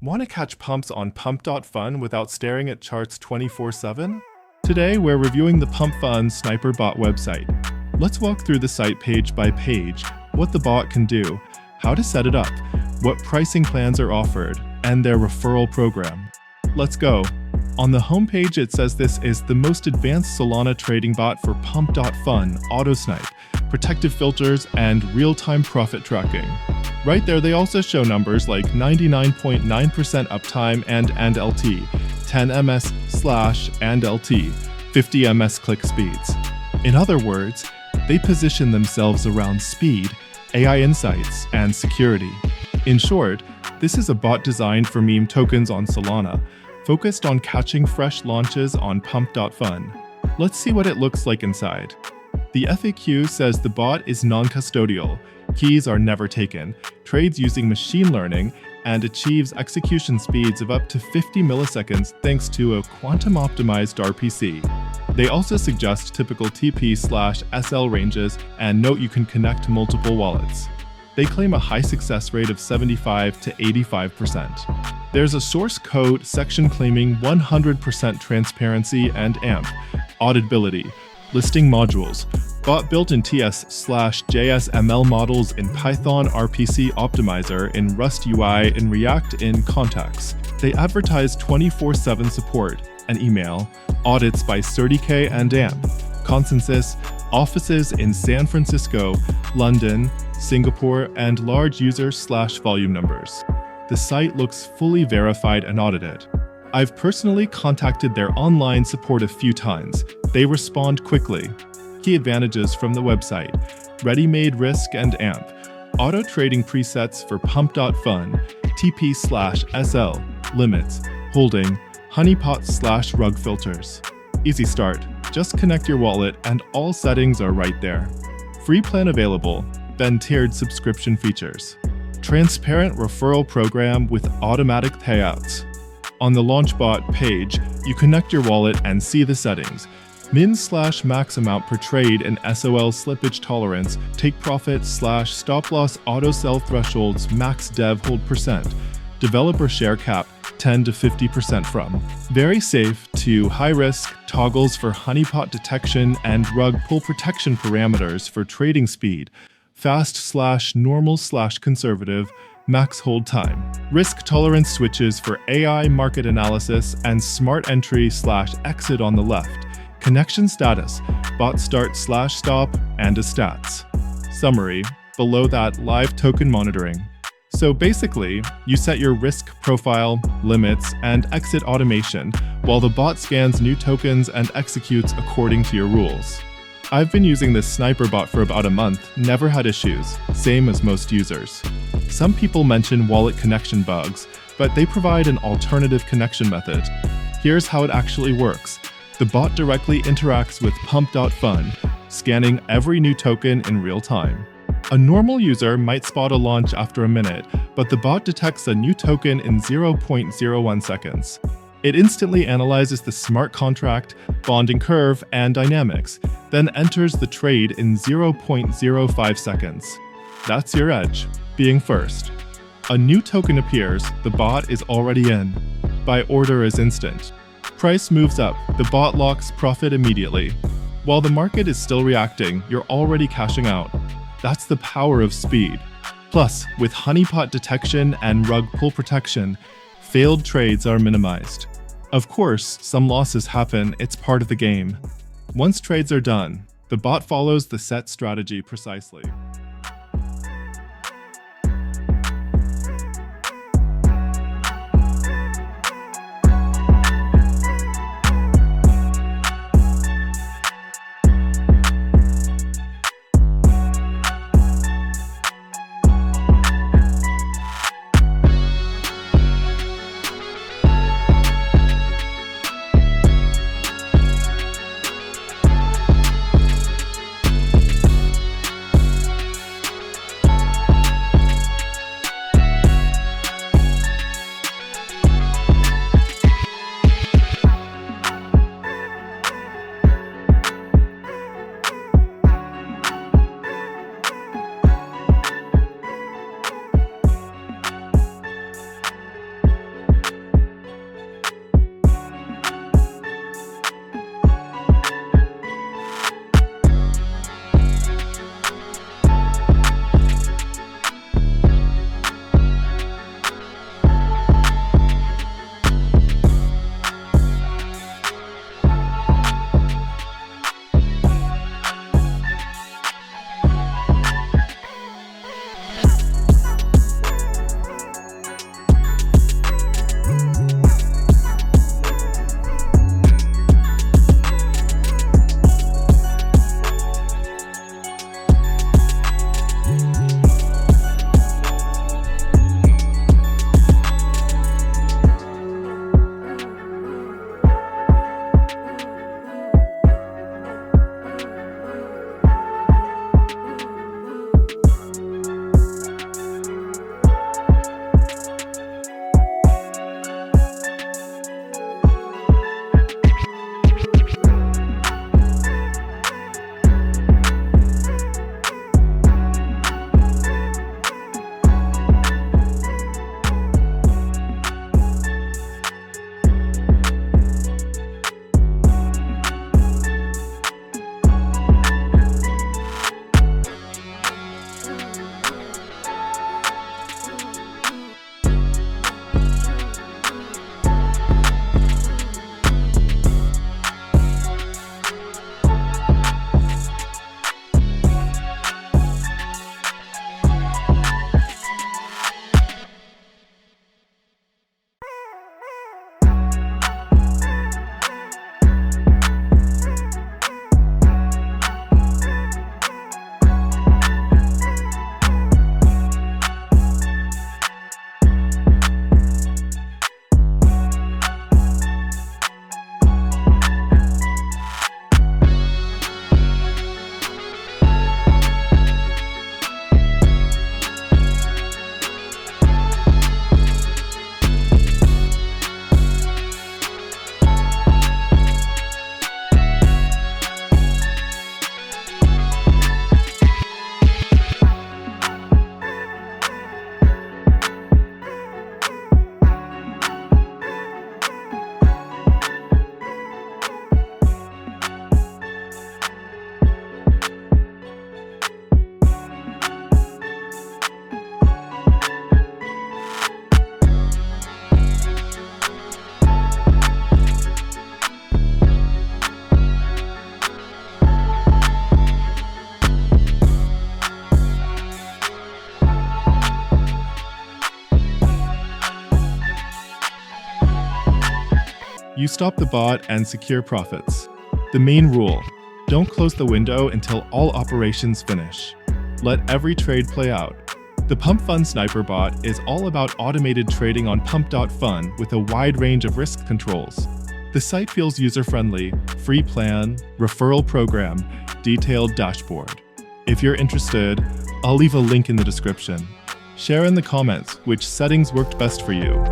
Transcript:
Want to catch pumps on pump.fun without staring at charts 24/7? Today, we're reviewing the PumpFun Sniper bot website. Let's walk through the site page by page, what the bot can do, how to set it up, what pricing plans are offered, and their referral program. Let's go. On the homepage, it says this is the most advanced Solana trading bot for pump.fun, auto snipe, protective filters, and real-time profit tracking. Right there, they also show numbers like 99.9% uptime and LT, 10 ms/and LT, 50 ms click speeds. In other words, they position themselves around speed, AI insights, and security. In short, this is a bot designed for meme tokens on Solana, focused on catching fresh launches on pump.fun. Let's see what it looks like inside. The FAQ says the bot is non-custodial, keys are never taken, trades using machine learning, and achieves execution speeds of up to 50 milliseconds thanks to a quantum-optimized RPC. They also suggest typical TP/SL ranges and note you can connect multiple wallets. They claim a high success rate of 75 to 85%. There's a source code section claiming 100% transparency and AMP, auditability, listing modules, bot built in TS/JS/ML models in Python RPC Optimizer in Rust UI in React in Context. They advertise 24/7 support and email, audits by CertiK and AMP, consensus, offices in San Francisco, London, Singapore, and large user/volume numbers. The site looks fully verified and audited. I've personally contacted their online support a few times. They respond quickly. Key advantages from the website: ready-made risk and AMP, auto trading presets for pump.fun, TP/SL, limits, holding, honeypot/rug filters. Easy start. Just connect your wallet and all settings are right there. Free plan available, then tiered subscription features. Transparent referral program with automatic payouts. On the LaunchBot page, you connect your wallet and see the settings. Min/max amount per trade and SOL slippage tolerance, take profit/stop loss auto sell thresholds, max dev hold percent, developer share cap 10 to 50% from. Very safe to high risk, toggles for honeypot detection and rug pull protection parameters for trading speed, fast/normal/conservative, max hold time. Risk tolerance switches for AI market analysis and smart entry/exit on the left. Connection status, bot start/stop, and a stats. Summary, below that live token monitoring. So basically, you set your risk profile, limits, and exit automation, while the bot scans new tokens and executes according to your rules. I've been using this sniper bot for about a month, never had issues, same as most users. Some people mention wallet connection bugs, but they provide an alternative connection method. Here's how it actually works. The bot directly interacts with pump.fun, scanning every new token in real time. A normal user might spot a launch after a minute, but the bot detects a new token in 0.01 seconds. It instantly analyzes the smart contract, bonding curve, and dynamics, then enters the trade in 0.05 seconds. That's your edge, being first. A new token appears, the bot is already in. Buy order is instant. Price moves up, the bot locks profit immediately. While the market is still reacting, you're already cashing out. That's the power of speed. Plus, with honeypot detection and rug pull protection, failed trades are minimized. Of course, some losses happen, it's part of the game. Once trades are done, the bot follows the set strategy precisely. You stop the bot and secure profits. The main rule: don't close the window until all operations finish. Let every trade play out. The PumpFun Sniper bot is all about automated trading on pump.fun with a wide range of risk controls. The site feels user-friendly, free plan, referral program, detailed dashboard. If you're interested, I'll leave a link in the description. Share in the comments which settings worked best for you.